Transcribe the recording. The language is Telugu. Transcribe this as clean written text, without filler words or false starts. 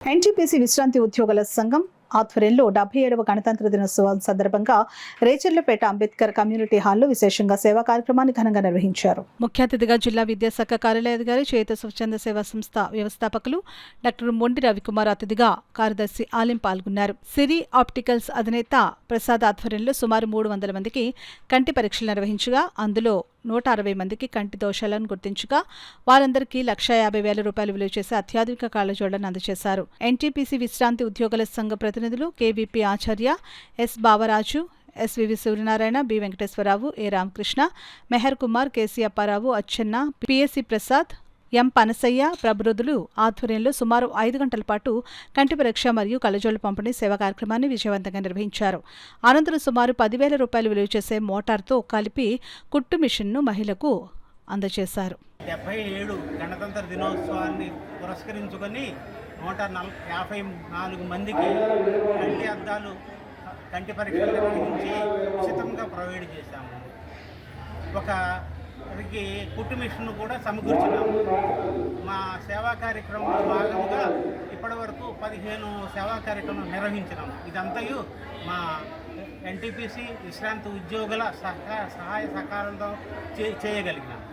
ఎన్టీపీసీ విశ్రాంతి ఉద్యోగుల సంఘం ఆధ్వర్యంలో 77వ గణతంత్ర దినోత్సవం సందర్భంగా రేచర్లపేట అంబేద్కర్ కమ్యూనిటీ హాల్లో విశేషంగా సేవా కార్యక్రమాన్ని ఘనంగా నిర్వహించారు. ముఖ్య అతిథిగా జిల్లా విద్యాశాఖ కార్యాలయాధికారి చేయుత స్వచ్ఛంద సేవా సంస్థ వ్యవస్థాపకులు డాక్టర్ మొండి రవికుమార్ అతిథిగా కార్యదర్శి ఆలిం పాల్గొన్నారు. సిరి ఆప్టికల్స్ అధినేత ప్రసాద్ ఆధ్వర్యంలో సుమారు 300 మందికి కంటి పరీక్షలు నిర్వహించగా అందులో 160 మందికి కంటి దోషాలను గుర్తించగా వారందరికీ 1,50,000 రూపాయలు విలువ చేసే అత్యాధునిక కళ్లజోళ్లను అందజేశారు. ఎన్టీపీసీ విశ్రాంతి ఉద్యోగుల సంఘ ప్రతినిధులు KVP Acharya, S Bavaraju, SVV Suryanarayana, B Venkateswararao, A Ramakrishna, Mehar Kumar, KC Apparao, Achchenna, PSC Prasad, M Panasayya ప్రభృదులు ఆధ్వర్యంలో సుమారు 5 గంటల పాటు కంటి పరీక్ష మరియు కళ్లజోళ్ల పంపిణీ సేవా కార్యక్రమాన్ని విజయవంతంగా నిర్వహించారు. అనంతరం సుమారు 10,000 రూపాయలు విలువ చేసే మోటార్తో కలిపి కుట్టు మిషన్ను మహిళకు అందజేశారు. 77 గణతంత్ర దినోత్సవాన్ని పురస్కరించుకొని 154 మందికి కంటి అద్దాలు కంటి పరీక్షలు నిర్వహించి ఉచితంగా ప్రొవైడ్ చేశాము. ఒకరికి కుట్టు మిషన్ను కూడా సమకూర్చున్నాము. మా సేవా కార్యక్రమంలో భాగంగా ఇప్పటి వరకు 15 సేవా కార్యక్రమాలు నిర్వహించినాము. ఇదంతయు మా ఎన్టీపీసీ విశ్రాంతి ఉద్యోగుల సహాయ సహకారంతో చేయగలిగినాము.